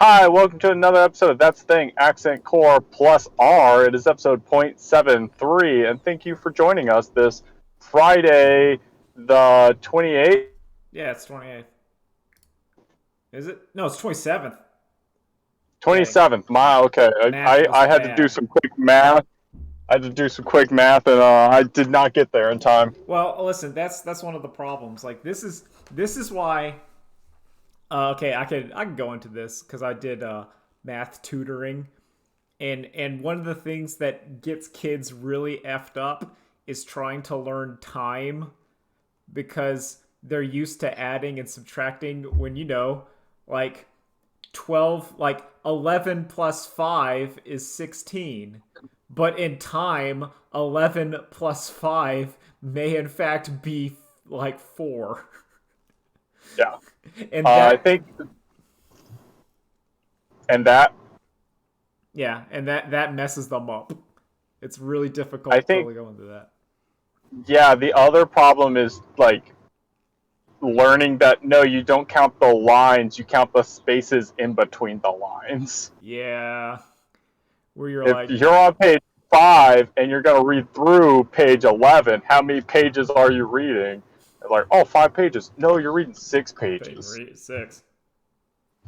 Hi, welcome to another episode of That's the Thing, Accent Core plus R. It is episode .73, and thank you for joining us this Friday, the 28th. Yeah, it's 28th. Is it? No, it's 27th. Dang. 27th. Okay. Math I was had to do bad. some quick math. And I did not get there in time. Well, listen, that's one of the problems. Like this is why okay, I can go into this cuz I did math tutoring and one of the things that gets kids really effed up is trying to learn time because they're used to adding and subtracting when like 12 like 11 plus 5 is 16, but in time 11 plus 5 may in fact be like 4. Yeah. And I that think, and that, yeah, and that messes them up. It's really I difficult to think, go into that. yeah, the other problem is, like, learning that no, you don't count the lines, you count the spaces in between the lines. Yeah, where you're If like, you're on page 5 and you're going to read through page 11, how many pages are you reading? Like, oh, 5 pages. No, you're reading 6 pages. 6.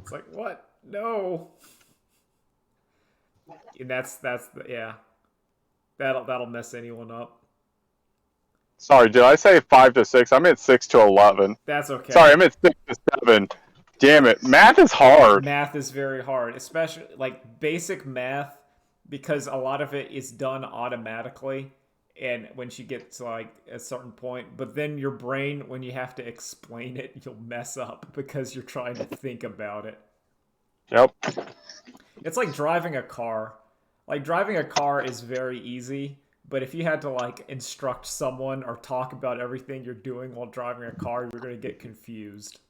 It's like, what? No. And that's the yeah. That'll mess anyone up. Sorry, did I say 5 to 6? I meant 6 to 11. That's Sorry, okay. I meant 6 to 7. Damn it, math is hard. Math is very hard, especially like basic math, because a lot of it is done automatically. And when she gets to like a certain point, but then your brain, when you have to explain it, you'll mess up because you're trying to think about it. Yep. It's like driving a car. Like driving a car is very easy, but if you had to like instruct someone or talk about everything you're doing while driving a car, you're going to get confused.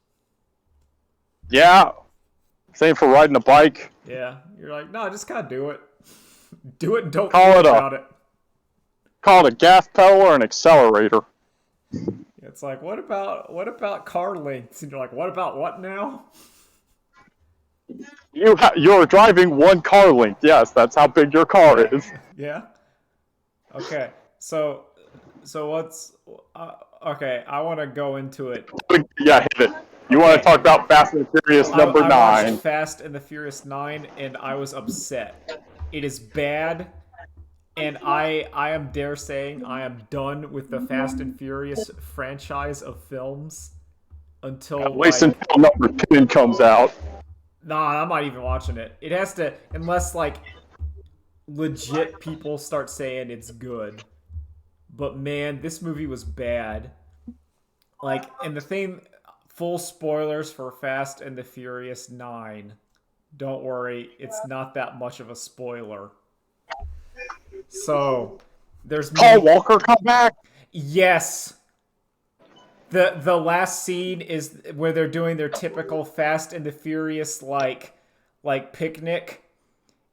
Yeah. Same for riding a bike. Yeah, you're like, no, just kind of do it. Do it and don't Call think it a about it. call it a gas pedal or an accelerator. It's like, what about car lengths? And you're like, what about what now? You're driving one car length. Yes, that's how big your car Yeah, is. yeah. Okay, so what's okay? I want to go into it. Yeah, hit it. You want to Okay, talk about Fast and Furious number I watched 9? Fast and the Furious 9 and I was upset. It is bad, and I am dare saying I am done with the Fast and Furious franchise of films At until least like, until number 10 comes out. nah, I'm not even watching it. It has to, unless like legit people start saying it's good. But man, this movie was bad. Like, and the thing, full spoilers for Fast and the Furious 9. Don't worry, it's not that much of a spoiler. So, there's Paul me. Walker come back? Yes, the last scene is where they're doing their typical Fast and the Furious like picnic,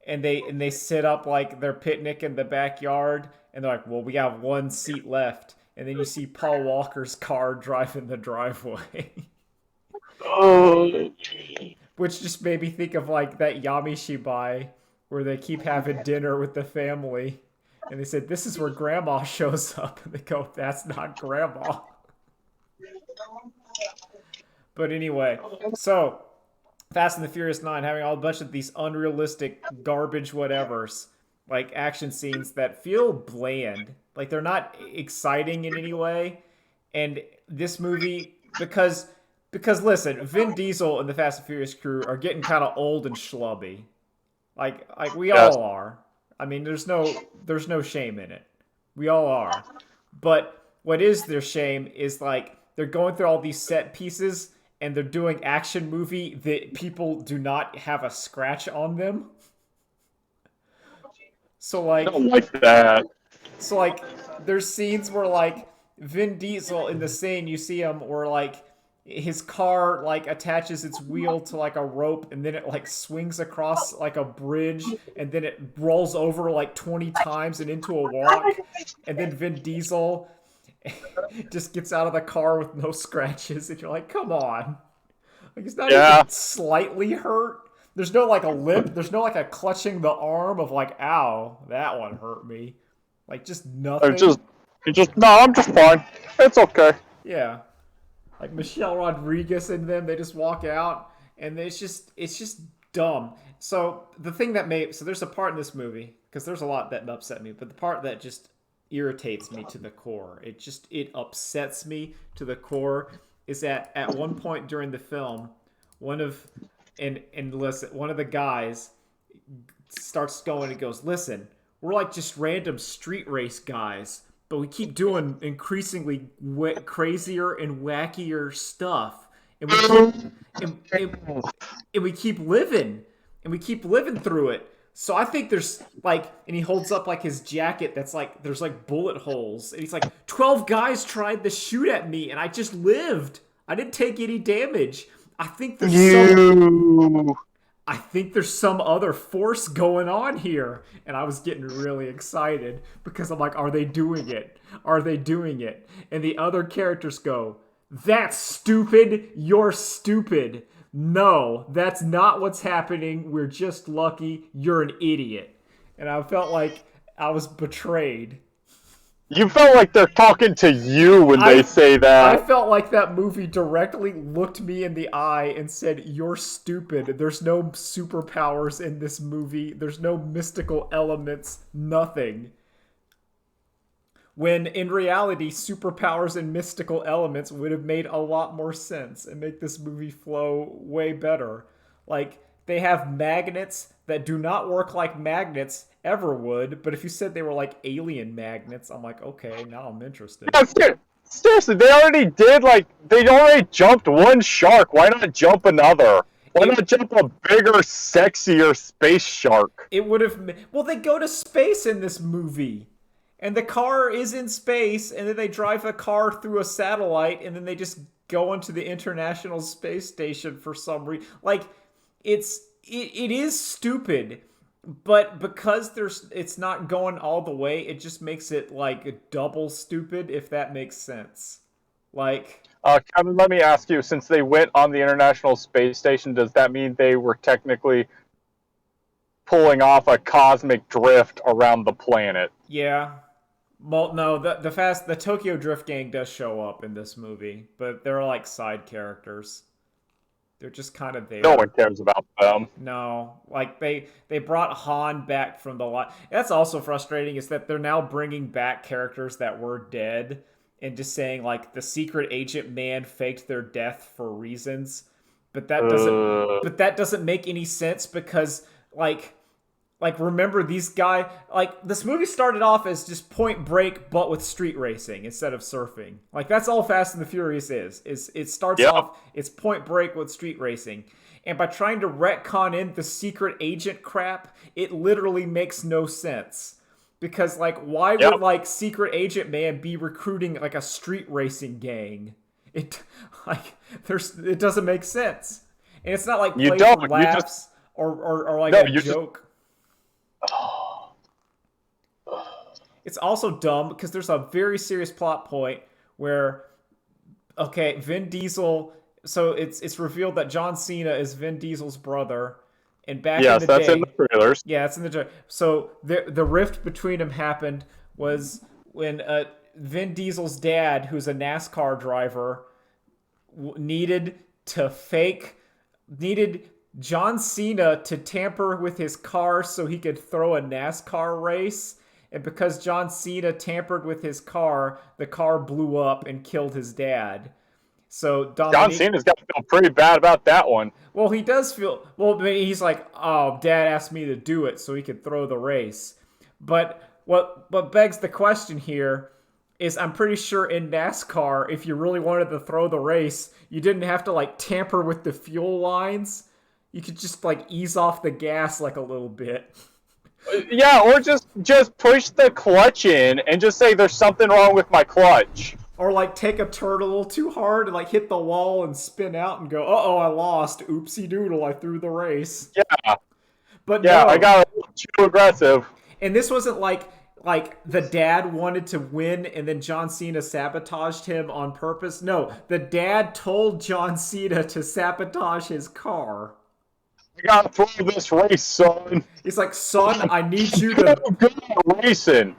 and they sit up like their picnic in the backyard, and they're like, well, we have one seat left, and then you see Paul Walker's car drive in the driveway. Oh, Which just made me think of like that Yamishibai where they keep having dinner with the family, and they said this is where grandma shows up, and they go, that's not grandma. But anyway, so Fast and the Furious 9 having all a bunch of these unrealistic garbage whatevers, like action scenes that feel bland. Like they're not exciting in any way. And this movie, because listen, Vin Diesel and the Fast and Furious crew are getting kind of old and schlubby. Like we yes. all are. I mean, there's no shame in it. We all are. But what is their shame is like they're going through all these set pieces and they're doing action movie that people do not have a scratch on them. So I like don't like that. so like there's scenes where like Vin Diesel in the scene you see him where like his car like attaches its wheel to like a rope and then it like swings across like a bridge and then it rolls over like 20 times and into a walk, and then Vin Diesel just gets out of the car with no scratches, and you're like, come on. Like, he's not even Yeah. slightly hurt. there's no like a lip. There's no like a clutching the arm of like, ow, that one hurt me. Like just Or nothing. just no, I'm just fine. It's okay. Yeah, like Michelle Rodriguez and them, they just walk out, and it's just dumb. So the thing that made so there's a part in this movie because there's a lot that upset me, but the part that just irritates me to the core, it upsets me to the core, is that at one point during the film, one of and listen, one of the guys starts going and goes, listen, we're like just random street race guys, but we keep doing increasingly crazier and wackier stuff, and we keep living, and we keep living through it. So I think there's like, and he holds up like his jacket that's like there's like bullet holes, and he's like, 12 guys tried to shoot at me, and I just lived. I didn't take any damage. I think there's You. I think there's some other force going on here. And I was getting really excited because I'm like, are they doing it? Are they doing it? And the other characters go, that's stupid. You're stupid. No, that's not what's happening. We're just lucky. You're an idiot. And I felt like I was betrayed. You felt like they're talking to you when they say I that. felt like that movie directly looked me in the eye and said, you're stupid. There's no superpowers in this movie. There's no mystical elements. Nothing. When in reality, superpowers and mystical elements would have made a lot more sense and make this movie flow way better. Like, they have magnets that do not work like magnets ever would, but if you said they were like alien magnets, I'm like, okay, now I'm interested. Yeah, seriously, they already jumped one shark. Why not jump another? Why not jump a bigger, sexier space shark? It would have. Well, they go to space in this movie. And the car is in space, and then they drive a car through a satellite, and then they just go into the International Space Station for some reason. Like, it is stupid, but because it's not going all the way, it just makes it like double stupid, if that makes sense. Like, Kevin, let me ask you, since they went on the International Space Station, does that mean they were technically pulling off a cosmic drift around the planet? yeah. Well, no, the Tokyo Drift gang does show up in this movie, but they're like side characters. They're just kind of there. No one cares about them. No, like they brought Han back from the lot. That's also frustrating, is that they're now bringing back characters that were dead and just saying like the secret agent man faked their death for reasons, but that doesn't make any sense because like remember these guys, like this movie started off as just Point Break but with street racing instead of surfing. Like that's all Fast and the Furious is it starts off, it's Point Break with street racing. And by trying to retcon in the secret agent crap, it literally makes no sense. Because like why would like secret agent man be recruiting like a street racing gang? It it doesn't make sense. And it's not like You played don't. for laughs or like No, a joke. It's also dumb because there's a very serious plot point where, okay, Vin Diesel. So it's revealed that John Cena is Vin Diesel's brother, and back in the that's day, in the trailers. yeah, it's in the trailer. So the rift between them happened was when Vin Diesel's dad, who's a NASCAR driver, needed John Cena to tamper with his car so he could throw a NASCAR race. And because John Cena tampered with his car, the car blew up and killed his dad. So John Cena's got to feel pretty bad about that one. well, he does feel. Well, he's like, oh, Dad asked me to do it so he could throw the race. But what begs the question here is, I'm pretty sure in NASCAR, if you really wanted to throw the race, you didn't have to like tamper with the fuel lines. You could just like ease off the gas like a little bit. Yeah, or just push the clutch in and just say there's something wrong with my clutch. Or like take a turn a little too hard and like hit the wall and spin out and go, uh-oh, I lost. Oopsie doodle, I threw the race. Yeah. But yeah, no. I got a little too aggressive. And this wasn't like the dad wanted to win and then John Cena sabotaged him on purpose. No, the dad told John Cena to sabotage his car. I gotta throw this race, son. He's like, son, I need you Too to good at racing.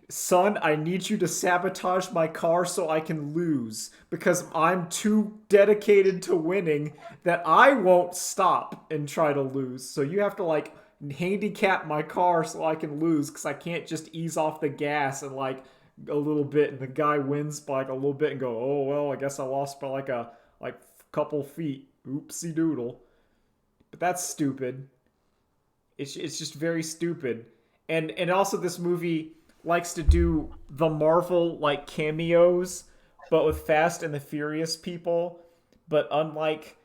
Son, I need you to sabotage my car so I can lose because I'm too dedicated to winning that I won't stop and try to lose. So you have to like handicap my car so I can lose because I can't just ease off the gas and like a little bit and the guy wins by like a little bit and go, oh well, I guess I lost by like a couple feet. Oopsie doodle. But that's stupid. It's just very stupid. And also this movie likes to do the Marvel like cameos, but with Fast and the Furious people. But unlike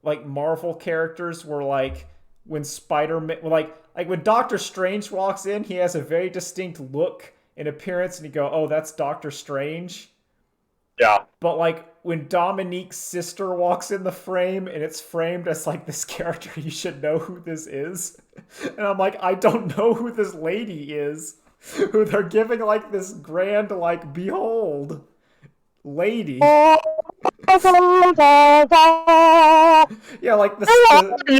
like Marvel characters, where like when Spider-Man, like when Doctor Strange walks in, he has a very distinct look and appearance, and you go, "Oh, that's Doctor Strange." Yeah. But like when Dominique's sister walks in the frame and it's framed as like this character, you should know who this is. And I'm like, I don't know who this lady is. Who they're giving like this grand like behold lady. Yeah, like the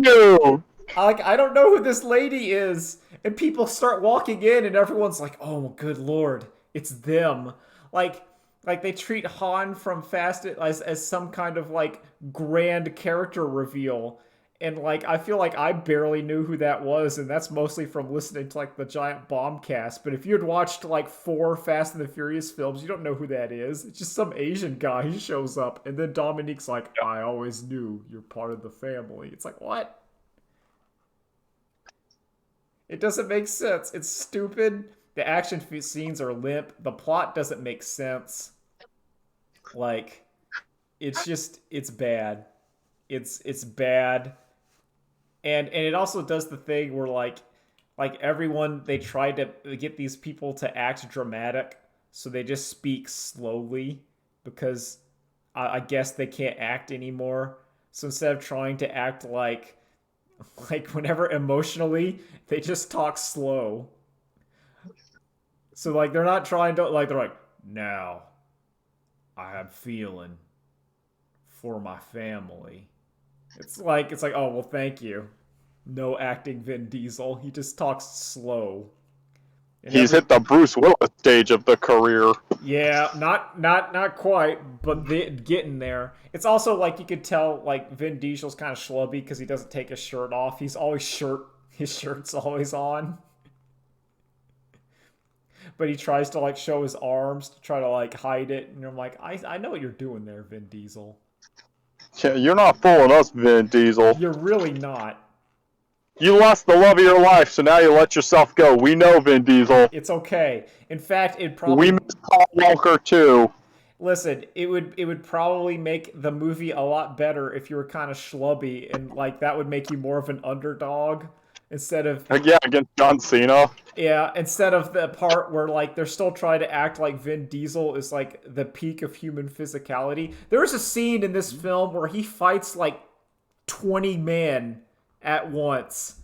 You. like I don't know who this lady is. And people start walking in and everyone's like, "Oh, good lord, it's them." Like like they treat Han from Fast as some kind of like grand character reveal. And like I feel like I barely knew who that was, and that's mostly from listening to like the Giant Bomb cast. But if you had watched like 4 Fast and the Furious films, you don't know who that is. It's just some Asian guy who shows up, and then Dominique's like, "I always knew you're part of the family." It's like, what? It doesn't make sense. It's stupid. The action scenes are limp. The plot doesn't make sense. Like, it's bad. It's bad. And it also does the thing where like everyone they try to get these people to act dramatic, so they just speak slowly because I guess they can't act anymore. So instead of trying to act like whenever emotionally, they just talk slow. So like they're not trying to like they're like now I am feeling for my family. It's like oh well thank you. No acting Vin Diesel. He just talks slow. And He's every hit the Bruce Willis stage of the career. yeah, not quite, but getting there. It's also like you could tell like Vin Diesel's kind of schlubby because he doesn't take his shirt off. He's always his shirt's always on, but he tries to like show his arms to try to like hide it. And I'm like, I know what you're doing there, Vin Diesel. Yeah, you're not fooling us, Vin Diesel. You're really not. You lost the love of your life, so now you let yourself go. We know, Vin Diesel. It's okay. In fact, it We probably miss Paul Walker too. listen. It would probably make the movie a lot better if you were kind of schlubby and like that would make you more of an underdog instead of Yeah, against John Cena. yeah, instead of the part where like they're still trying to act like Vin Diesel is like the peak of human physicality. There's a scene in this film where he fights like 20 men at once.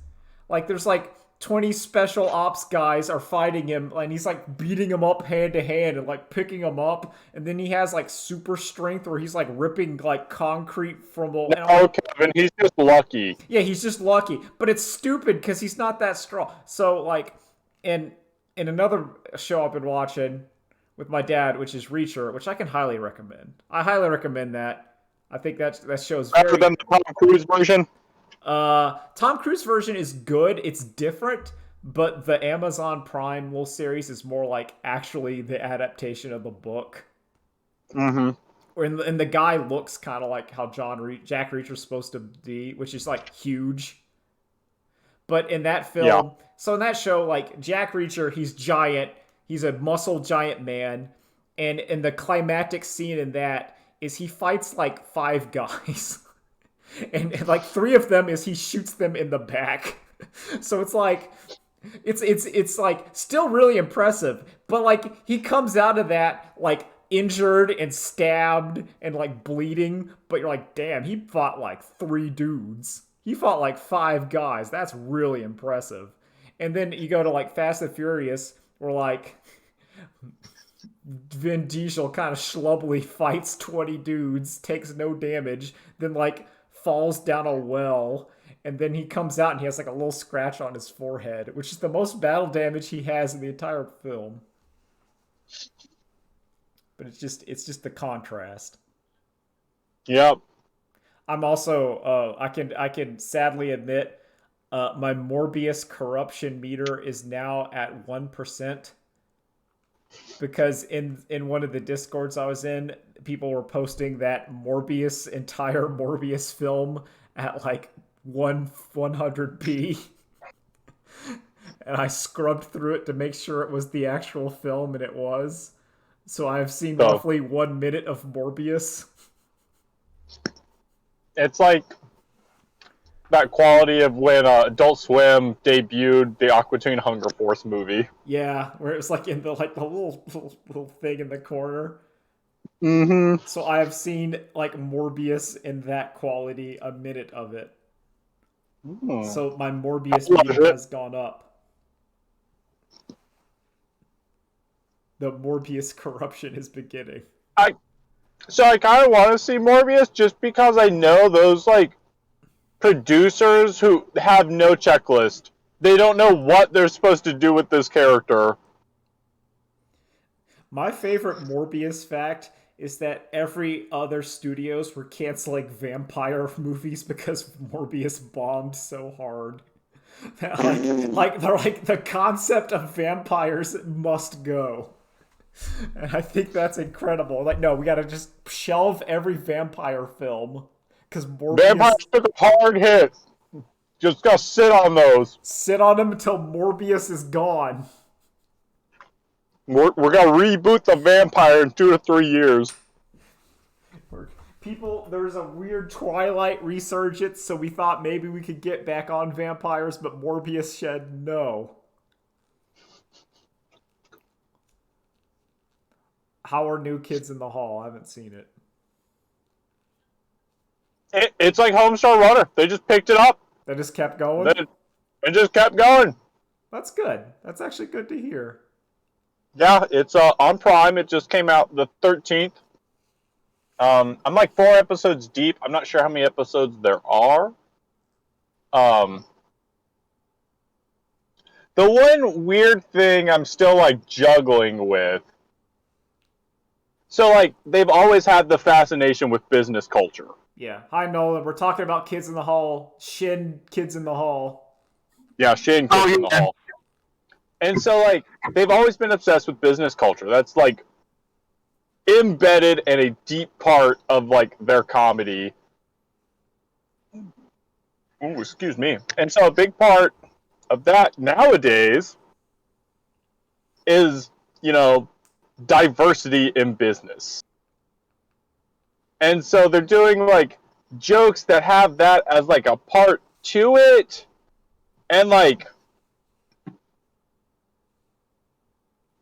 Like there's like 20 special ops guys are fighting him and he's like beating him up hand to hand and like picking him up and then he has like super strength where he's like ripping like concrete from the and I'm No, like, Kevin, he's just lucky. yeah, he's just lucky, but it's stupid because he's not that strong. So like, in another show I've been watching with my dad, which is Reacher, which I can highly recommend. I highly recommend that. I think that show is Better very. than the Tom Cruise version. Tom Cruise version is good. It's different, but the Amazon Prime little series is more like actually the adaptation of the book. Mm-hmm. And the guy looks kind of like how Jack Reacher's supposed to be, which is like huge. But in that film, Yeah. so in that show, like Jack Reacher, he's giant. He's a muscle giant man. And in the climactic scene in that is he fights like 5 guys. And like 3 of them is he shoots them in the back. So it's like it's like still really impressive, but like he comes out of that like injured and stabbed and like bleeding, but you're like, damn, he fought like 3 dudes. He fought like 5 guys. That's really impressive. And then you go to like Fast and Furious, where like Vin Diesel kind of schlubbily fights 20 dudes, takes no damage, then like falls down a well, and then he comes out and he has like a little scratch on his forehead, which is the most battle damage he has in the entire film. But it's just the contrast. Yep. I'm also I can sadly admit my Morbius corruption meter is now at 1% because in one of the discords I was in, people were posting that Morbius entire Morbius film at like 100p, and I scrubbed through it to make sure it was the actual film, and it was. So I've seen So roughly 1 minute of Morbius. it's like that quality of when Adult Swim debuted the Aqua Teen Hunger Force movie. Yeah, where it was like in the little thing in the corner. Mm-hmm. So I have seen like Morbius in that quality, a minute of it. Mm. So my I Morbius love meter it. has gone up. The Morbius corruption is beginning. I so I kind of want to see Morbius just because I know those like producers who have no checklist. They don't know what they're supposed to do with this character. My favorite Morbius fact is that every other studios were canceling vampire movies because Morbius bombed so hard. like they're like the concept of vampires must go. And I think that's incredible. Like, no, we gotta just shelve every vampire film because Vampires Morbius took a hard hit. Just gotta sit on those. sit on him until Morbius is gone. We're gonna reboot the vampire in 2 to 3 years. People, there's a weird Twilight resurgence, so we thought maybe we could get back on vampires, but Morbius said no. How are New Kids in the Hall? I haven't seen it. It's like Homestar Runner. They just picked it up. That just kept going? Then it just kept going. That's good. That's actually good to hear. Yeah, it's on Prime. It just came out the 13th. I'm like 4 episodes deep. I'm not sure how many episodes there are. Um, the one weird thing I'm still like juggling with. So like they've always had the fascination with business culture. Yeah. Hi, Nolan. We're talking about Kids in the Hall. Shin Kids in the Hall. Yeah, Shane Kids in the Hall. And so like they've always been obsessed with business culture. That's like embedded in a deep part of like their comedy. Ooh, excuse me. And so a big part of that nowadays is, diversity in business. And so they're doing like jokes that have that as like a part to it. And like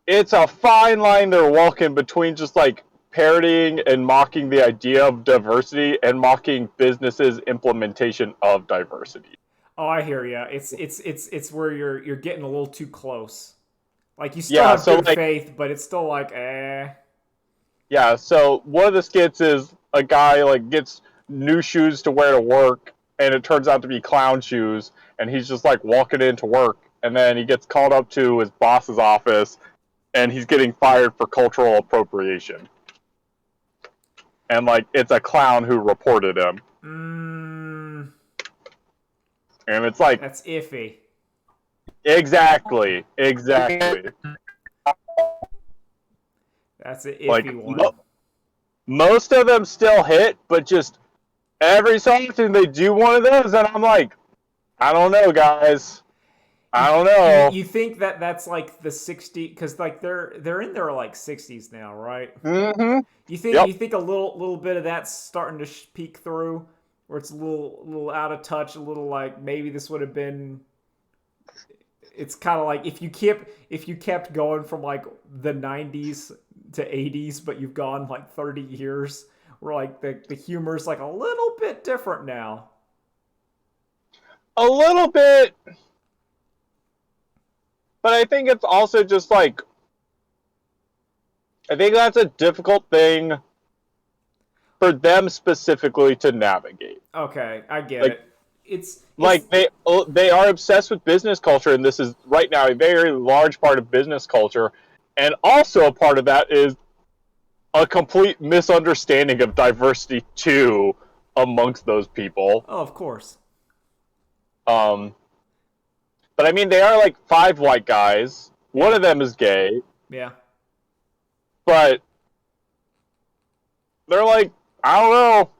it's a fine line they're walking between just like parodying and mocking the idea of diversity and mocking businesses' implementation of diversity. Oh, I hear ya. It's where you're getting a little too close. Like you still Yeah, have so good like faith, but it's still like eh. yeah, so one of the skits is a guy like gets new shoes to wear to work, and it turns out to be clown shoes, and he's just like walking into work, and then he gets called up to his boss's office, and he's getting fired for cultural appropriation. And like it's a clown who reported him. And it's like That's iffy. exactly. That's an iffy Like one. most of them still hit, but just every so often they do one of those, and I'm like, I don't know, guys. I don't know. You think that that's like the 60 because like they're in their like 60s now, right? Mm-hmm. You Yep. think a little bit of that's starting to peek through, where it's a little out of touch, a little like maybe this would have been. It's kind of like if you kept going from like the 90s to 80s, but you've gone like 30 years, where like the humor's like a little bit different now. A little bit. But I think it's also just like, I think that's a difficult thing for them specifically to navigate. Okay, I get Like, it. it's Like they are obsessed with business culture, and this is right now a very large part of business culture, and also a part of that is a complete misunderstanding of diversity too amongst those people. oh, of course. Um, but I mean, they are like five white guys. One Yeah. of them is gay, Yeah. but they're like, I don't know,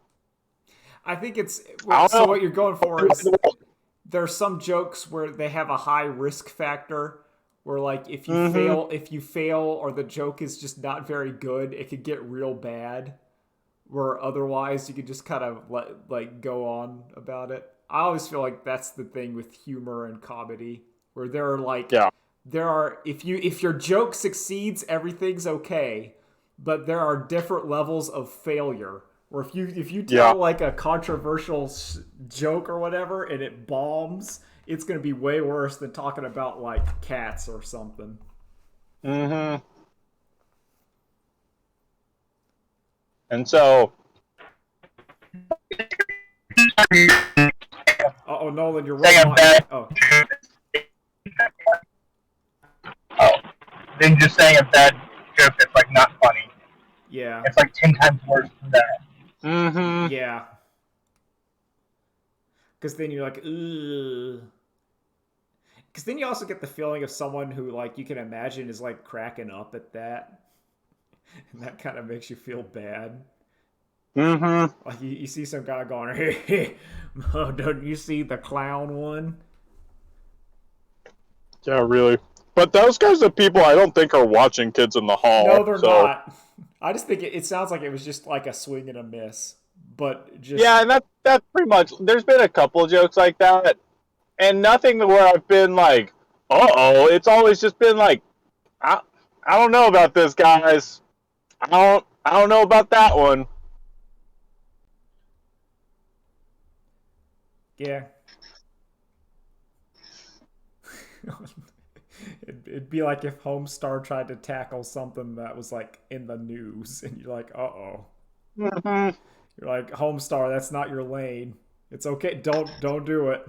I think it's I don't so know. what you're going for is there are some jokes where they have a high risk factor where like Mm-hmm. if you fail or the joke is just not very good, it could get real bad where otherwise you could just kind of like go on about it. I always feel like that's the thing with humor and comedy where there are like Yeah. there are if your joke succeeds, everything's okay, but there are different levels of failure. Or if you Yeah. tell like a controversial joke or whatever and it bombs, it's going to be way worse than talking about like cats or something. Mm-hmm. And so, Oh, Nolan, you're Saying red a line. bad Oh, oh, than just saying a bad joke that's like not funny. yeah, It's like 10 times worse than that. mm-hmm. yeah. Because then you're like, ugh. Because then you also get the feeling of someone who like you can imagine is like cracking up at that, and that kind of makes you feel bad. Mm-hmm. Like you see some guy going, "Hey, oh, don't you see the clown one?" Yeah, really. But those guys are people I don't think are watching Kids in the No, Hall. they're So not. I just think it sounds like it was just like a swing and a miss, but yeah, just and that's pretty much. There's been a couple of jokes like that, and nothing where I've been like, "Uh oh." It's always just been like, I, I don't know about this, guys. I don't know about that one. yeah. It'd be like if Homestar tried to tackle something that was like in the news, and you're like, "Uh oh." Mm-hmm. You're like, Homestar, that's not your lane. It's okay. Don't do it.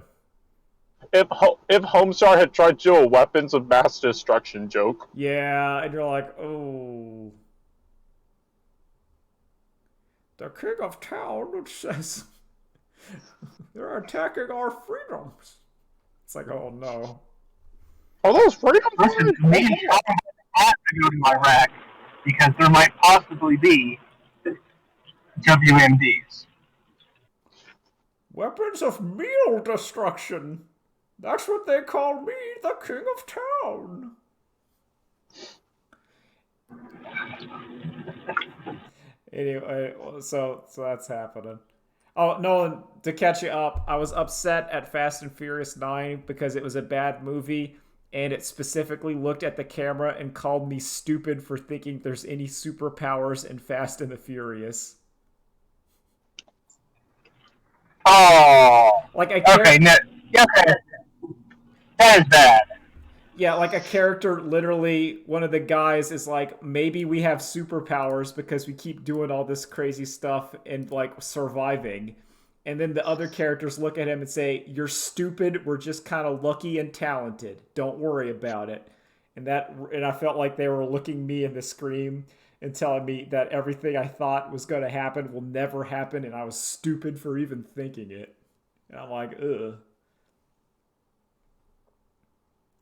If Homestar had tried to do a weapons of mass destruction joke, Yeah, and you're like, oh, the king of town says they're attacking our freedoms. It's like, oh no. are those freedom Listen, fighters? maybe I have to go to Iraq because there might possibly be WMDs. Weapons of meal destruction. That's what they call me, the king of town. Anyway, so that's happening. Oh, Nolan, to catch you up, I was upset at Fast and Furious 9 because it was a bad movie and it specifically looked at the camera and called me stupid for thinking there's any superpowers in Fast and the Furious. Oh, Like a okay, no, yeah, that is bad. yeah, like a character literally one of the guys is like maybe we have superpowers because we keep doing all this crazy stuff and like surviving. And then the other characters look at him and say, "You're stupid. We're just kind of lucky and talented. Don't worry about it." And I felt like they were looking me in the screen and telling me that everything I thought was going to happen will never happen and I was stupid for even thinking it. And I'm like, "Ugh."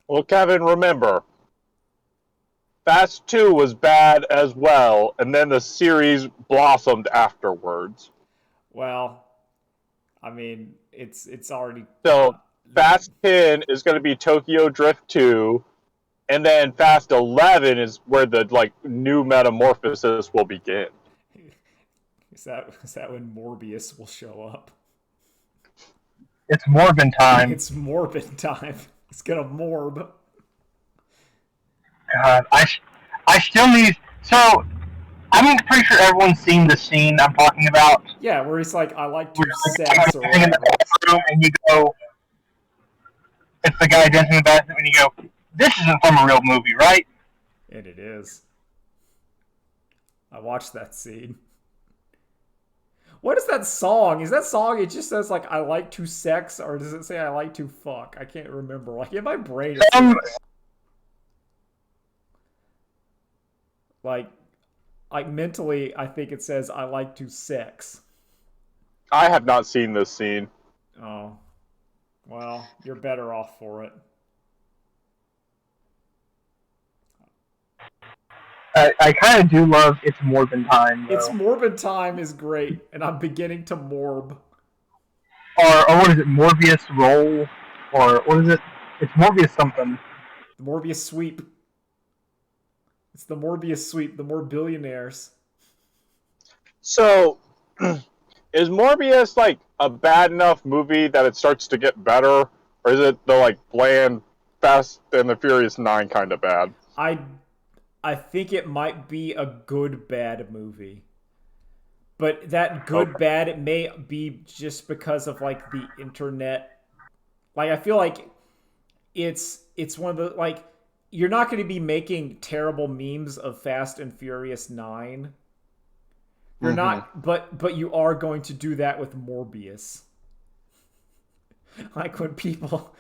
Well, Kevin, remember, Fast 2 was bad as well, and then the series blossomed afterwards. Well, I mean, it's already So, Fast 10 is going to be Tokyo Drift 2, and then Fast 11 is where the like new metamorphosis will begin. is that when Morbius will show up? It's Morbin time. It's Morbid time. It's gonna morb. God, I still need. So I'm pretty sure everyone's seen the scene I'm talking about. Yeah, where he's like, I like to Where have you're like sex or sitting in the whatever. bathroom and you go, it's the guy dancing in the bathroom, and you go, "This isn't from a real movie, right?" And it is. I watched that scene. What is that song? Is that song? It just says like "I like to sex," or does it say "I like to fuck"? I can't remember. Like in my brain, it's like mentally, I think it says "I like to sex." I have not seen this scene. Oh, well, you're better off for it. I kind of do love It's Morbin Time, It's though. Morbid Time is great, and I'm beginning to morb. Or what is it, Morbius Roll? Or what is it? It's Morbius something. The Morbius sweep. It's the Morbius sweep. The more billionaires. So, is Morbius like a bad enough movie that it starts to get better, or is it the like bland Fast and the Furious 9 kind of bad? I think it might be a good bad movie. But that good bad, it may be just because of like the internet. Like I feel like it's one of the like you're not going to be making terrible memes of Fast and Furious 9. You're not, but you are going to do that with Morbius. Like when people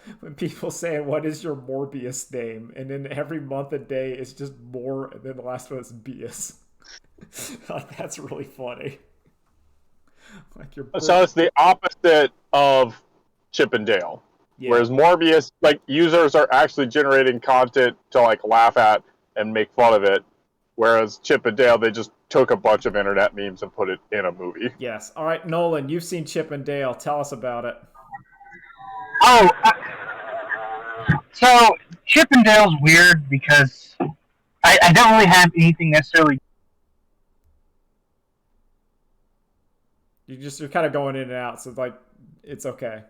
say, "What is your Morbius name?" and then every month and day it's just more, and then the last one is Bius. Like that's really funny. Like So it's the opposite of Chip and Dale. yeah. Whereas Morbius, like users are actually generating content to like laugh at and make fun of it. Whereas Chip and Dale, they just took a bunch of internet memes and put it in a movie. Yes. All right, Nolan, you've seen Chip and Dale. Tell us about it. Oh, so Chip and Dale's weird because I don't really have anything necessarily. You're kind of going in and out, so like it's okay.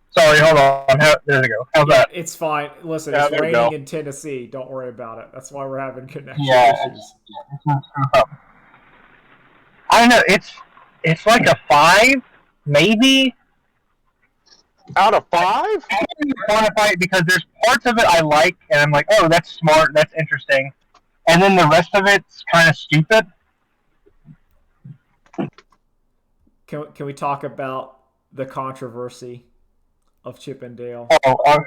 Sorry, hold on. There we go. How's that? It's fine. Listen, Yeah, it's there we raining go. in Tennessee. Don't worry about it. That's why we're having connection Yeah, issues. I don't know. It's like a 5, maybe. Out of 5? I can't even quantify it because there's parts of it I like, and I'm like, oh, that's smart, that's interesting, and then the rest of it's kind of stupid. Can we talk about the controversy of Chip and Dale? Oh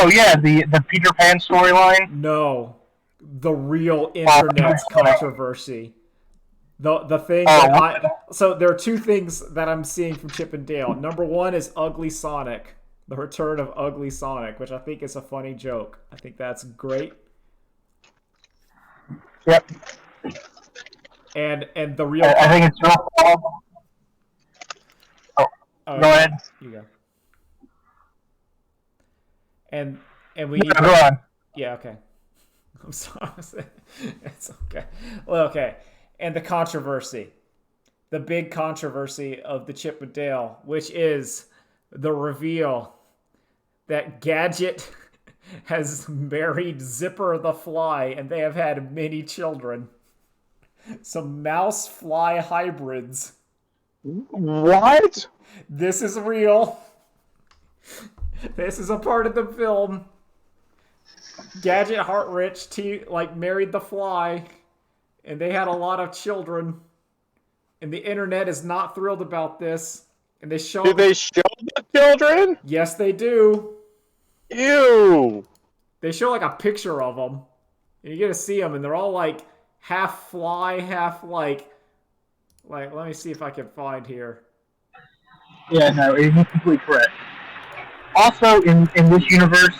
yeah, the Peter Pan storyline. No, the real internet's controversy. The thing so there are two things that I'm seeing from Chip and Dale. Number one is Ugly Sonic, the return of Ugly Sonic, which I think is a funny joke. I think that's great. Yep. And the real I think it's real. Oh, go ahead. You go. And we No, need go on. Yeah, okay. I'm sorry. It's okay. Well, okay. And the controversy. The big controversy of the Chip and Dale, which is the reveal that Gadget has married Zipper the Fly, and they have had many children. Some mouse-fly hybrids. What? This is real. This is a part of the film. Gadget Hartrich married the Fly, and they had a lot of children. And the internet is not thrilled about this. And they show. Did they show the children? Yes, they do. Ew. They show like a picture of them, and you get to see them, and they're all like half fly, half like. Let me see if I can find here. Yeah, no, he's completely correct. Also, in this universe,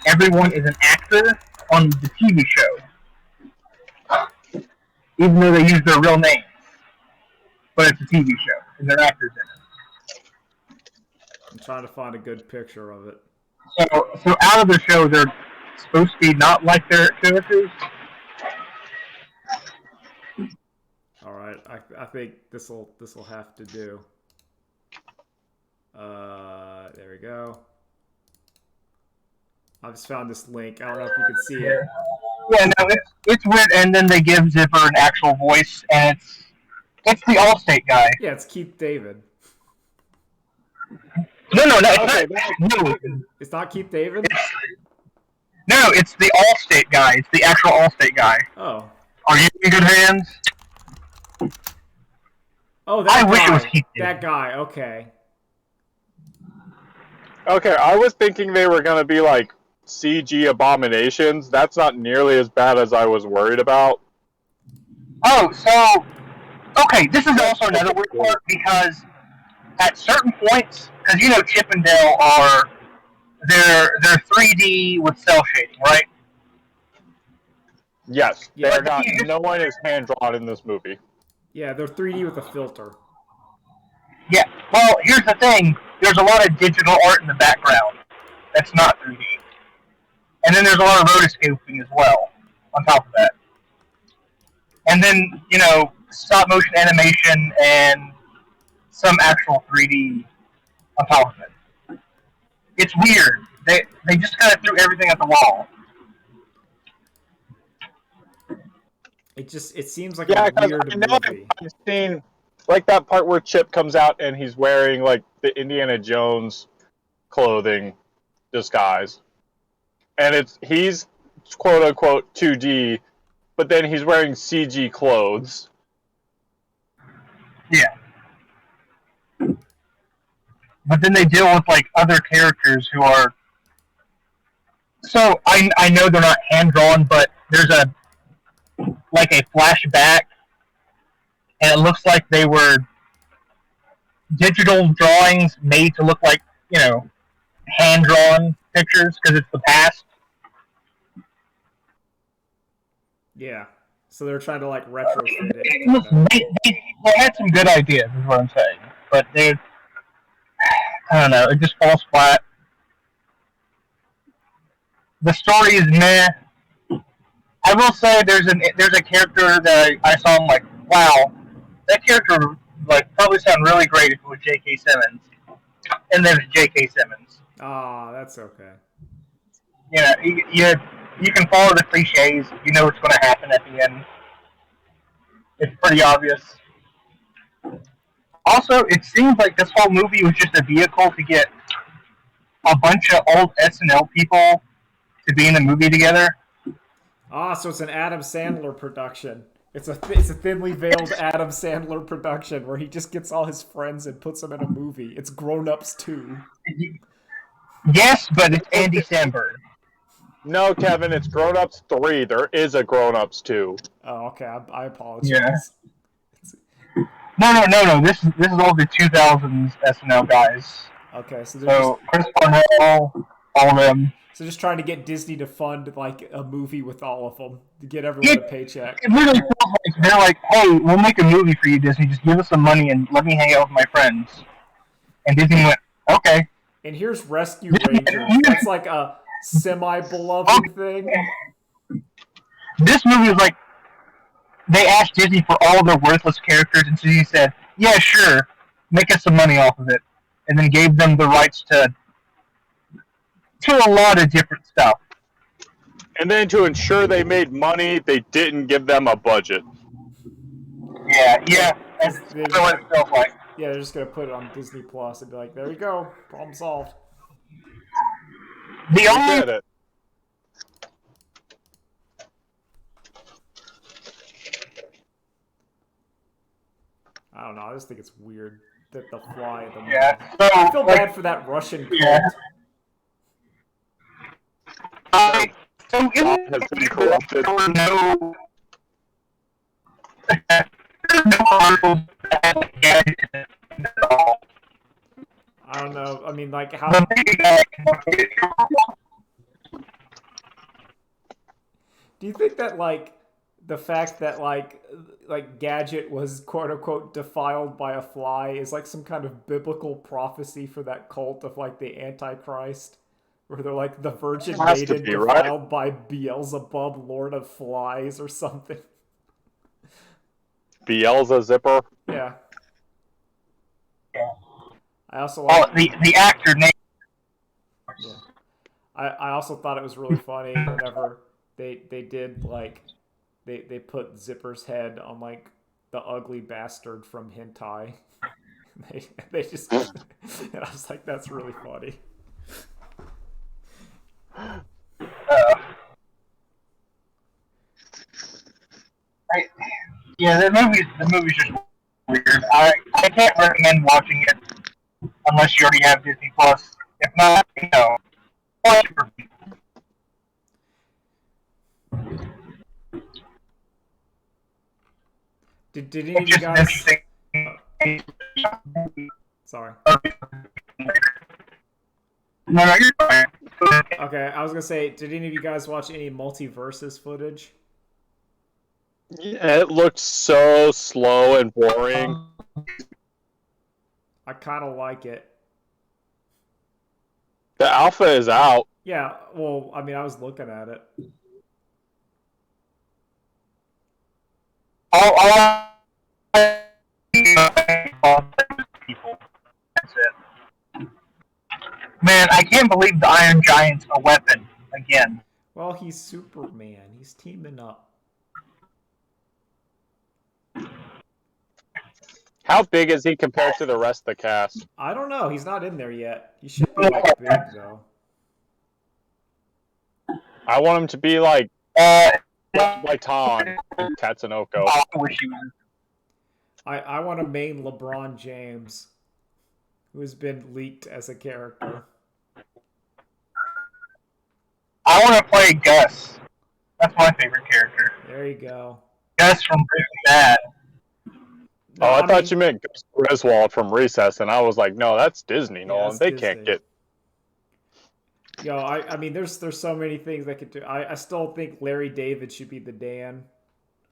everyone is an actor on the TV show, even though they use their real names. But it's a TV show, and they're actors in it. I'm trying to find a good picture of it. So out of the show, they're supposed to be not like their characters. All right, I think this will have to do. There we go. I just found this link. I don't know if you can see it. Yeah, no, it's weird. And then they give Zipper an actual voice, and it's the Allstate guy. Yeah, it's Keith David. No, it's not. No, It's not Keith David? no, it's the Allstate guy. It's the actual Allstate guy. Oh. Are you in good hands? Oh, I that wish it was guy. Keith That David. guy. Okay. Okay, I was thinking they were gonna be like CG abominations. That's not nearly as bad as I was worried about. Oh, so okay, this is That's also another weird cool. part because at certain points, because you know Chip and Dale are they're 3D with cell shading, right? Yes, Yeah. they're But then not. you just No one is hand drawn in this movie. Yeah, they're 3D with a filter. yeah. Well, here's the thing: there's a lot of digital art in the background that's not 3D, and then there's a lot of rotoscoping as well on top of that, and then stop motion animation and some actual 3D on top of it. It's weird. They just kind of threw everything at the wall. It seems like a Yeah, because weird I know movie. I've seen like that part where Chip comes out and he's wearing like the Indiana Jones clothing disguise, and he's quote unquote 2D, but then he's wearing CG clothes. Yeah, but then they deal with like other characters who are. So I know they're not hand drawn, but there's a like a flashback, and it looks like they were digital drawings made to look like hand drawn pictures because it's the past. Yeah. So they're trying to like retrofit it, It kind was, of. they had some good ideas, is what I'm saying, but I don't know, it just falls flat. The story is meh. I will say there's a character that I saw. I'm like, wow, that character like probably sound really great if it was J.K. Simmons. And there's J.K. Simmons. Ah, that's okay. You can follow the cliches. You know what's going to happen at the end. It's pretty obvious. Also, it seems like this whole movie was just a vehicle to get a bunch of old SNL people to be in the movie together. Ah, so it's an Adam Sandler production. It's a thinly veiled Adam Sandler production where he just gets all his friends and puts them in a movie. It's Grown Ups 2. Yes, but it's Andy Samberg. No, Kevin, it's Grown Ups 3. There is a Grown Ups 2. Oh, okay. I Yeah. apologize. No. This is all the 2000s SNL guys. Okay, so they're just So Chris Parnell, all of them. so just trying to get Disney to fund like a movie with all of them to get everyone a paycheck. It literally feels like they're like, "Hey, we'll make a movie for you, Disney. Just give us some money and let me hang out with my friends." And Disney went, "Okay." And here's Rescue Rangers. That's like a semi-beloved thing. This movie was like they asked Disney for all their worthless characters, and Disney said, "Yeah, sure, make us some money off of it," and then gave them the rights to a lot of different stuff. And then to ensure they made money, they didn't give them a budget. Yeah, that's what it feels like. Yeah, they're just gonna put it on Disney Plus and be like, "There you go, problem solved." The They only did it. I don't know. I just think it's weird that the fly at the yeah, mall. so I feel like, bad for that Russian cult. yeah. So God in has been corrupted. there were no commercials that had like gadgets in it at all. I don't know. I mean, like how The big guy, do you think that like the fact that like Gadget was quote unquote defiled by a fly is like some kind of biblical prophecy for that cult of like the Antichrist? Where they're like the Virgin Has to Maiden be, right? defiled by Beelzebub, Lord of Flies, or something. Bielsa Zipper. Yeah. I also like. the actor name. Yeah. I also thought it was really funny whenever they did like they put Zipper's head on like the ugly bastard from Hentai. They just and I was like, that's really funny. Yeah, the movie's just weird. I can't recommend watching it unless you already have Disney Plus. If not, watch it for Did any of it's you just an guys? interesting. Oh, sorry. No, no, you're fine. Okay, I was gonna say, did any of you guys watch any multiverses footage? Yeah, it looked so slow and boring. I kind of like it. The alpha is out. Yeah, well, I mean, I was looking at it. All people. That's it. Man, I can't believe the Iron Giant's a weapon again. Well, he's Superman. He's teaming up. How big is he compared to the rest of the cast? I don't know. He's not in there yet. He should be like big though. I want him to be like Uh, Ton in Tatsunoko. I wish he was. I want a main LeBron James, who has been leaked as a character. I want to play Gus. That's my favorite character. There you go. Gus from Breaking Bad. No, I thought you meant Griswold from Recess, and I was like, no, that's Disney, Nolan. that's They Disney. can't get. Yo, I mean, there's so many things I could do. I still think Larry David should be the Dan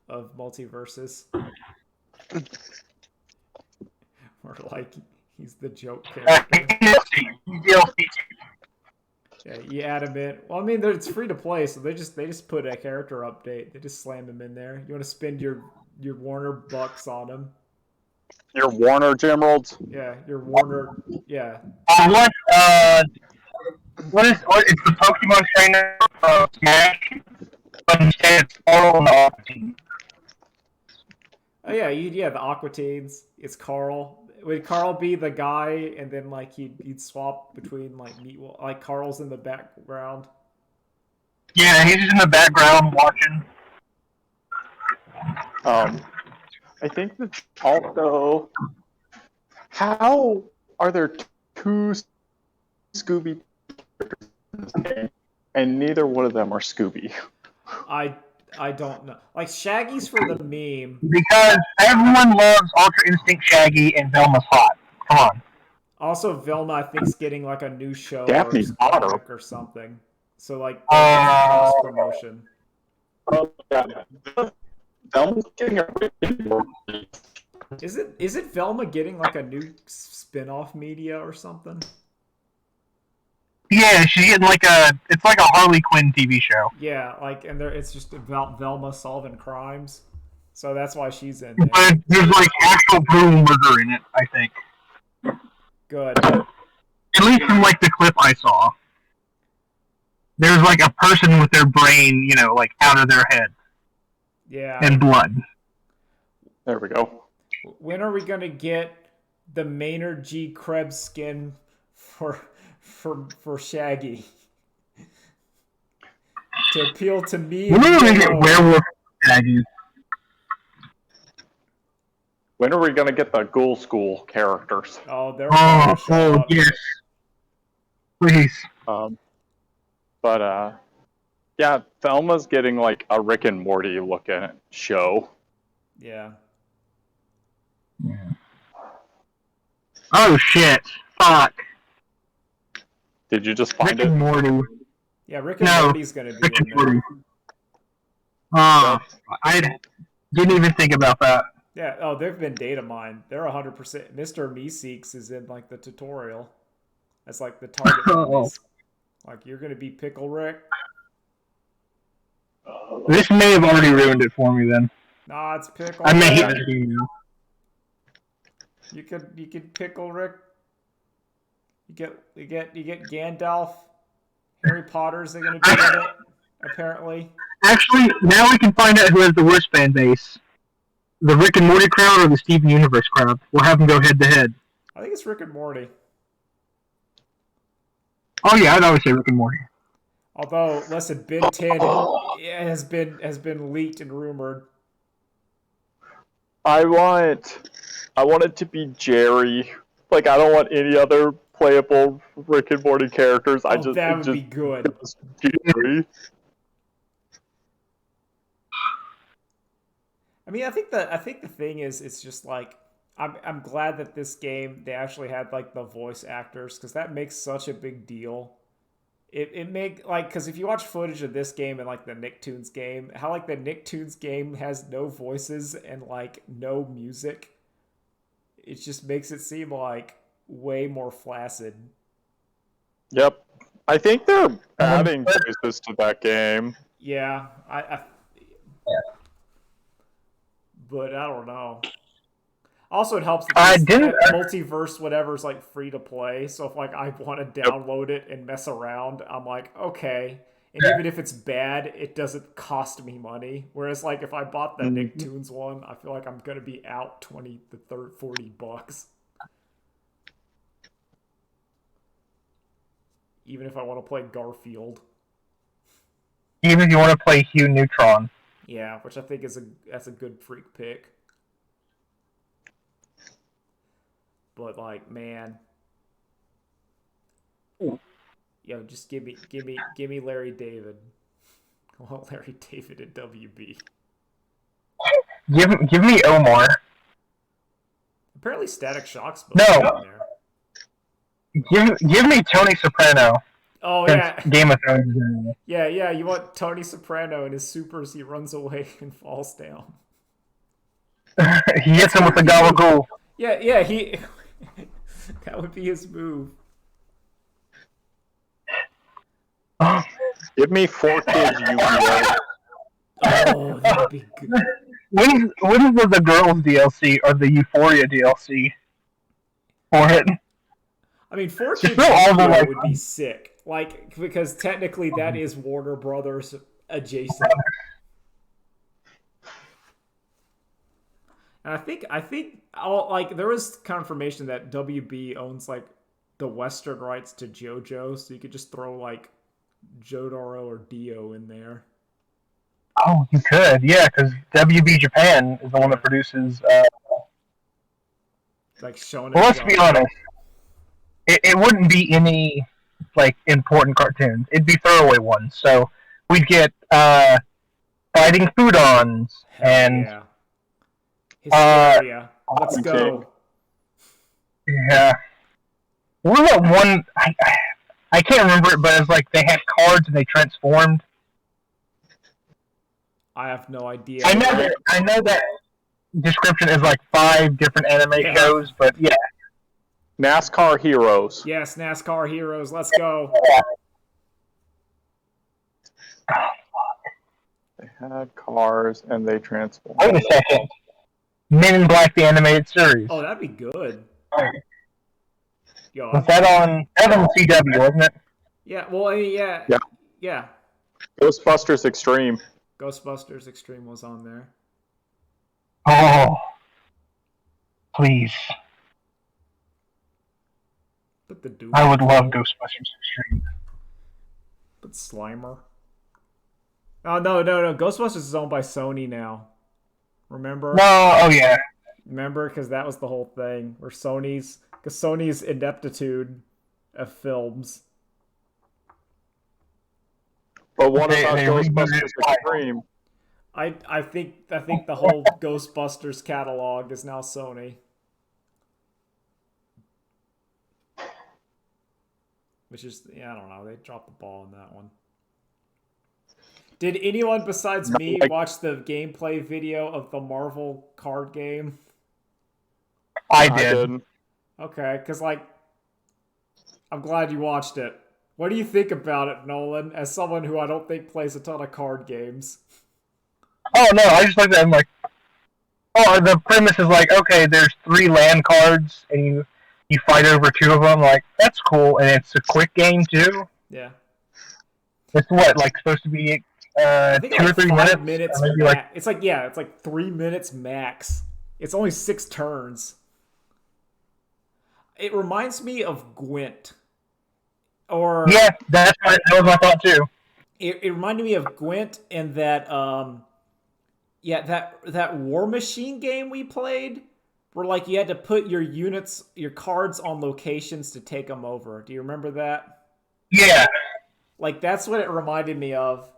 of multiverses. Or like he's the joke character. He's DLC. Yeah, you add him in. Well, I mean, it's free to play, so they just put a character update. They just slam him in there. You want to spend your Warner bucks on him? Your Warner Gemeralds? Yeah, your Warner. Yeah. What is it's the Pokemon trainer from Smash, but instead it's Carl and the Aqua Team. Oh yeah, the Aqua Teens. It's Carl. Would Carl be the guy, and then like he'd swap between like Carl's in the background? Yeah, he's just in the background watching. I think that also, how are there two Scooby and neither one of them are Scooby? I don't know. Like Shaggy's for the meme. Because everyone loves Ultra Instinct Shaggy and Velma's hot. Come on. Also, Velma, I think, is getting like a new show Daphne's hotter. or something. So like cross promotion. Oh, yeah. Velma's getting a Is it Velma getting like a new spin-off media or something? Yeah, she's getting it's like a Harley Quinn TV show. Yeah, like, and it's just about Velma solving crimes. So that's why she's in there. But there's like actual brutal murder in it, I think. Good. At least from like the clip I saw. There's like a person with their brain, like out of their head. Yeah. And blood. There we go. When are we gonna get the Maynard G. Krebs skin for Shaggy? To appeal to me. When are we gonna get werewolf Shaggy? When are we gonna get the Ghoul School characters? Oh, they're yes. Please. Yeah, Thelma's getting like a Rick and Morty looking show. Yeah. Oh shit! Fuck. Did you just find Rick and Morty. Yeah, Rick and Morty's gonna be Rick in and there. Morty. Oh, I didn't even think about that. Yeah. Oh, they've been data mined. They're 100%. Mr. Meeseeks is in like the tutorial. That's like the target. Movies. Like you're gonna be Pickle Rick. This may have already ruined it for me then. Nah, it's Pickle. I may Rick. hate this game now. You could Pickle Rick. You get Gandalf. Harry Potter's are gonna be in it. Apparently. Actually, now we can find out who has the worst fan base. The Rick and Morty crowd or the Steven Universe crowd. We'll have them go head to head. I think it's Rick and Morty. Oh yeah, I'd always say Rick and Morty. Although, listen, Ben 10 has been leaked and rumored. I want it to be Jerry. Like, I don't want any other playable Rick and Morty characters. Oh, that would be good. Jerry. I mean, I think the thing is, it's just like I'm glad that this game they actually had like the voice actors because that makes such a big deal. It make like because if you watch footage of this game and like the Nicktoons game, how like the Nicktoons game has no voices and like no music, it just makes it seem like way more flaccid. Yep. I think they're adding voices to that game. Yeah, but I don't know. Also, it helps that multiverse whatever's like free to play. So if like I want to download it and mess around, I'm like, okay. And even if it's bad, it doesn't cost me money. Whereas like if I bought the Nicktoons one, I feel like I'm gonna be out 20 to 30, $40. Even if I want to play Garfield. Even if you want to play Hugh Neutron. Yeah, which I think that's a good freak pick. But like, man, yo, just give me Larry David. I want Larry David at WB. Give me Omar. Apparently, Static Shock's No. in there. Give me Tony Soprano. Oh yeah, Game of Thrones. Yeah. You want Tony Soprano and his supers? He runs away and falls down. He hits him with the gabagool. Yeah. He that would be his move. Give me 4Kids Yu-Gi-Oh! Oh, that would be good. When is the girls DLC or the Euphoria DLC for it? I mean, 4Kids would be sick. Like, because technically that is Warner Brothers adjacent. And I think like there was confirmation that WB owns like the Western rights to JoJo, so you could just throw like Jotaro or Dio in there. Oh, you could, yeah, because WB Japan is the one that produces. Like Shonen. Well, let's be honest. It wouldn't be any like important cartoons. It'd be throwaway ones. So we'd get Fighting Foodons and Hysteria. Let's go. Yeah. What was that one? I can't remember it, but it was like they had cards and they transformed. I have no idea. I know that description is like 5 different anime shows, but yeah. NASCAR Heroes. Yes, NASCAR Heroes. Let's go. They had cars and they transformed. Wait a second. Men in Black, the animated series. Oh, that'd be good. Yo, was that on CW, wasn't it? Yeah, well, I mean, yeah. Ghostbusters Extreme. Ghostbusters Extreme was on there. Oh, please. But the Doom. I would love Ghostbusters Extreme. But Slimer. Oh, no. Ghostbusters is owned by Sony now. Remember? No, oh yeah. Remember? Because that was the whole thing. Where Sony's ineptitude of films. But what about Ghostbusters Extreme? I think the whole Ghostbusters catalog is now Sony. Which is, I don't know. They dropped the ball on that one. Did anyone besides me watch the gameplay video of the Marvel card game? I did. Okay, because, like, I'm glad you watched it. What do you think about it, Nolan, as someone who I don't think plays a ton of card games? Oh, no, I just like that. I'm like, the premise is like, okay, there's 3 land cards, and you fight over 2 of them. Like, that's cool, and it's a quick game, too. Yeah. It's what, like, supposed to be 2 or 3 minutes? It's like 3 minutes max. It's only 6 turns. It reminds me of Gwent. Yeah, that was my thought, too. It reminded me of Gwent in that Yeah, that War Machine game we played, where like you had to put your units, your cards on locations to take them over. Do you remember that? Yeah. Like that's what it reminded me of,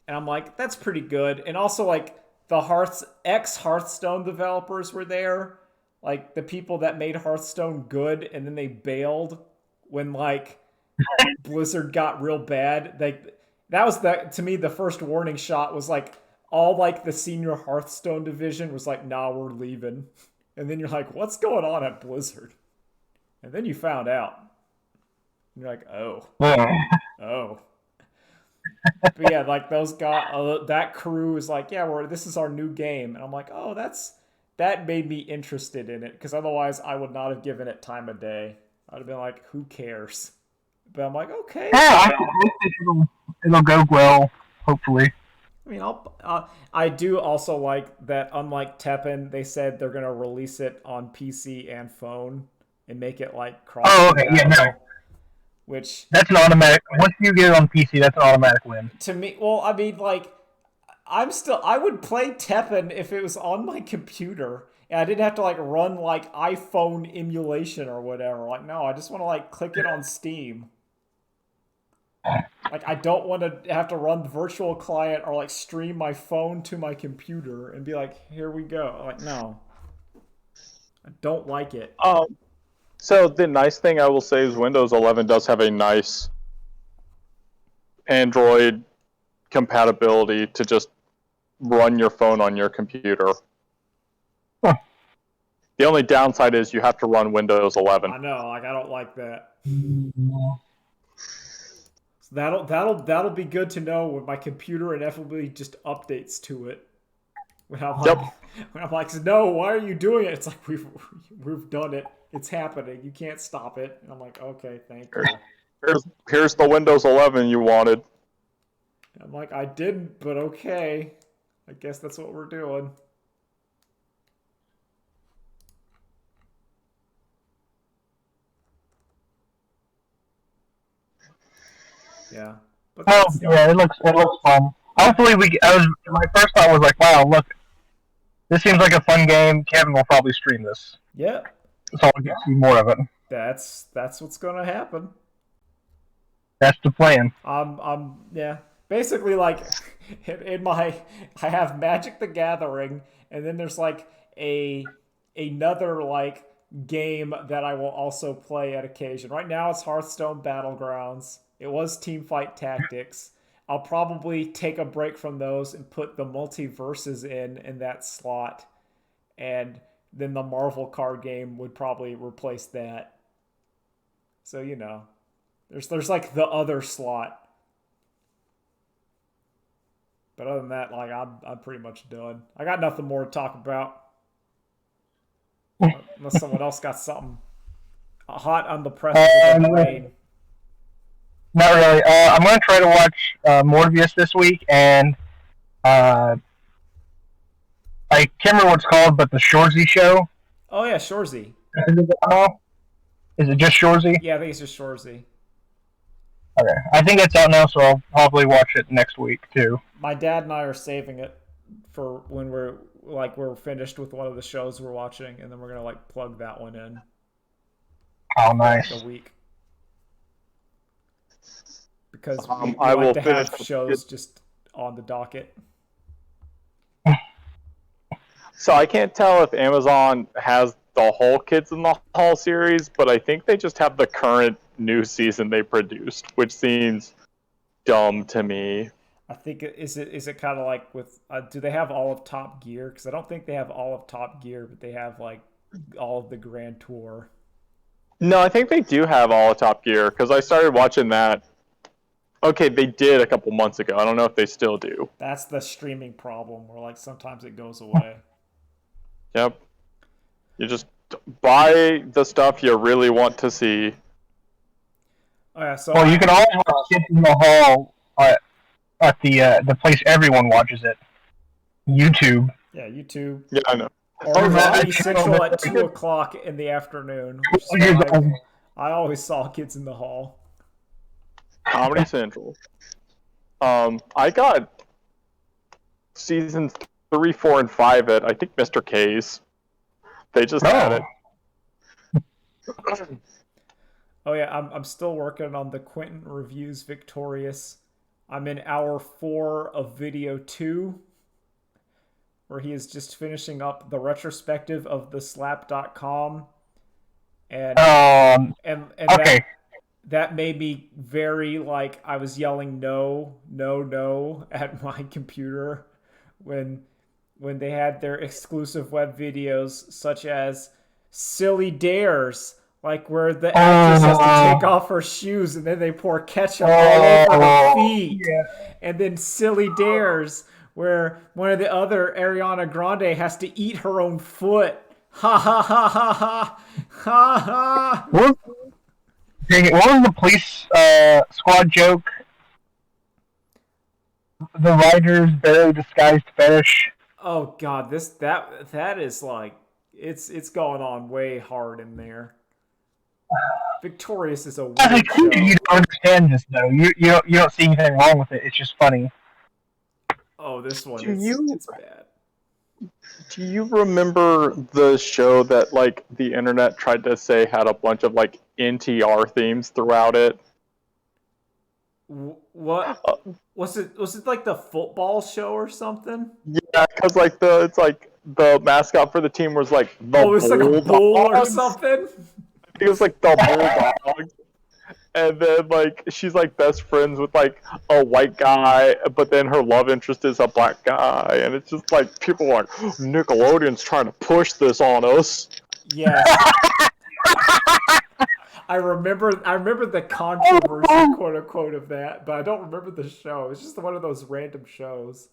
and I'm like, that's pretty good. And also like the Hearthstone developers were there, like the people that made Hearthstone good, and then they bailed when like Blizzard got real bad. Like that was to me the first warning shot was like all like the senior Hearthstone division was like, nah, we're leaving. And then you're like, what's going on at Blizzard? And then you found out. And you're like, oh, Yeah. oh. But yeah, like those guys, that crew is like, yeah, this is our new game, and I'm like, oh, that made me interested in it because otherwise I would not have given it time of day. I'd have been like, who cares? But I'm like, okay. I think it'll go well, hopefully. I mean, I do also like that. Unlike Tekken, they said they're gonna release it on PC and phone and make it like cross Oh, okay, yeah, no. compatible. Which That's an automatic. Once you get it on PC, that's an automatic win. to me, well, I mean, like, I would play Tekken if it was on my computer and I didn't have to like run like iPhone emulation or whatever. Like, no, I just want to like click it on Steam. Like, I don't want to have to run the virtual client or like stream my phone to my computer and be like, here we go. Like, no, I don't like it. So the nice thing I will say is Windows 11 does have a nice Android compatibility to just run your phone on your computer. Huh. The only downside is you have to run Windows 11. I know, like I don't like that. So that'll be good to know when my computer inevitably just updates to it. When I'm like, when I'm like, no, why are you doing it? It's like we've done it. It's happening. You can't stop it. And I'm like, okay, thank you. Here's the Windows 11 you wanted. I'm like, I didn't, but okay. I guess that's what we're doing. Yeah. But yeah, it looks fun. Hopefully, my first thought was like, wow, look, this seems like a fun game. Kevin will probably stream this, yeah, so I'll get to see more of it. that's what's gonna happen. That's the plan. Yeah. Basically, like in my, I have Magic the Gathering, and then there's like another like game that I will also play at occasion. Right now, it's Hearthstone Battlegrounds. It was Teamfight Tactics. I'll probably take a break from those and put the multiverses in that slot, and then the Marvel card game would probably replace that. So you know, there's like the other slot. But other than that, like I'm pretty much done. I got nothing more to talk about. Unless someone else got something hot on the presses of the brain. Not really. I'm going to try to watch Morbius this week, and I can't remember what it's called, but the Shorzy Show. Oh yeah, Shorzy. Is it just Shorzy? Yeah, I think it's just Shorzy. Okay, I think it's out now, so I'll probably watch it next week too. My dad and I are saving it for when we're finished with one of the shows we're watching, and then we're gonna like plug that one in. Oh, nice. A week. Because we I will like to have finish shows just on the docket. So I can't tell if Amazon has the whole Kids in the Hall series, but I think they just have the current new season they produced, which seems dumb to me. I think is it kind of like with do they have all of Top Gear? Because I don't think they have all of Top Gear, but they have like all of the Grand Tour. No, I think they do have all of Top Gear because I started watching that. Okay, they did a couple months ago. I don't know if they still do. That's the streaming problem, where like sometimes it goes away. Yep. You just buy the stuff you really want to see. Oh yeah, so Well, you can always watch Kids in the Hall at the place everyone watches it, YouTube. Yeah, YouTube. Yeah, I know. Or Comedy Central at 2:00 in the afternoon. I always saw Kids in the Hall. Comedy Central. I got season 3, 4, and 5 at I think Mr. K's. They just had it. Oh yeah, I'm still working on the Quentin Reviews Victorious. I'm in hour 4 of video 2, where he is just finishing up the retrospective of the slap.com. And okay. that made me very, like, I was yelling no, no, no at my computer when they had their exclusive web videos, such as Silly Dares, like where the actress has to take off her shoes and then they pour ketchup all over her feet. Yeah. And then Silly Dares, where one of the other Ariana Grande has to eat her own foot. Ha ha ha ha ha ha ha. What was the police squad joke? The writer's barely disguised fetish. Oh god, that is like it's going on way hard in there. Victorious is a weird show. You don't understand this though. You don't see anything wrong with it. It's just funny. Oh, this one it's bad. Do you remember the show that like the internet tried to say had a bunch of like NTR themes throughout it? What was it? Was it like the football show or something? Yeah, because like it's like the mascot for the team was like the it was like a bull or something. I think it was like the Bulldogs. And then, like, she's, like, best friends with, like, a white guy, but then her love interest is a black guy. And it's just, like, people are like, Nickelodeon's trying to push this on us. Yes. I remember the controversy, quote-unquote, of that, but I don't remember the show. It's just one of those random shows.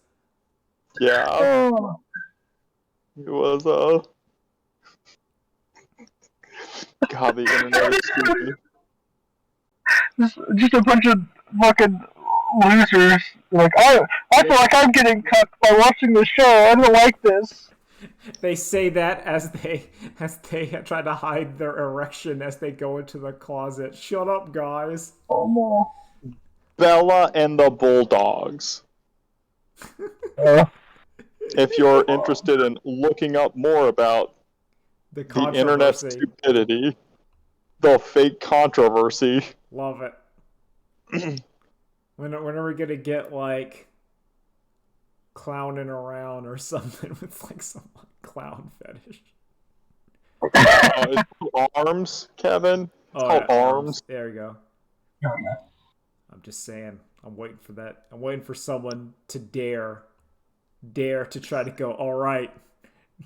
Yeah. It was, God, the internet is stupid. Just a bunch of fucking losers. Like, I feel like I'm getting cut by watching this show. I don't like this. They say that as they try to hide their erection as they go into the closet. Shut up, guys. Oh no. Bella and the Bulldogs. If you're interested in looking up more about the internet stupidity, the fake controversy. Love it. When are we gonna get like clowning around or something with like some clown fetish? It's called Arms, Kevin. It's called Arms. There you go. I'm just saying. I'm waiting for that. I'm waiting for someone to dare to try to go, all right,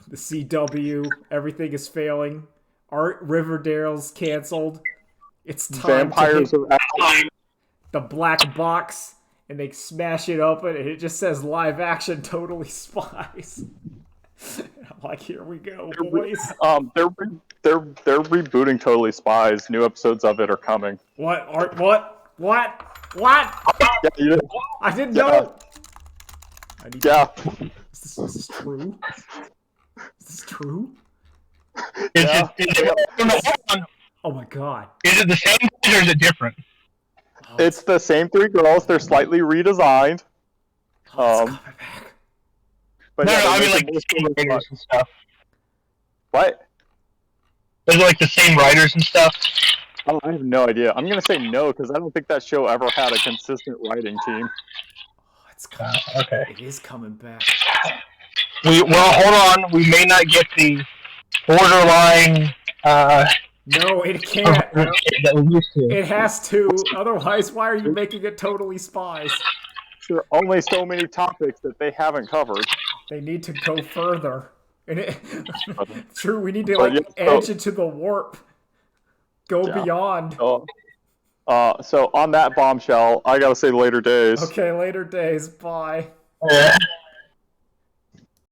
the CW, everything is failing. Art Riverdale's canceled. It's time Vampires to hit the black box, and they smash it open, and it just says live action Totally Spies. I'm like, here we go, boys. They're rebooting Totally Spies. New episodes of it are coming. What? Art? What? Yeah, you didn't. I didn't know. Yeah. Is this true? Is this true? Yeah. Oh my god. Is it the same or is it different? It's the same 3 girls. They're slightly redesigned. It's coming back. But no, yeah, I mean like the same writers and stuff. What? Is it like the same writers and stuff? Oh, I have no idea. I'm gonna say no because I don't think that show ever had a consistent writing team. Oh, it's coming. Okay. It is coming back. Well, hold on. We may not get the borderline. No, it can't. That we used to. It has to. Otherwise, why are you making it Totally Spies? There are only so many topics that they haven't covered. They need to go further. And true, we need to edge into the warp. Go beyond. So on that bombshell, I gotta say later days. Okay, later days. Bye. Yeah.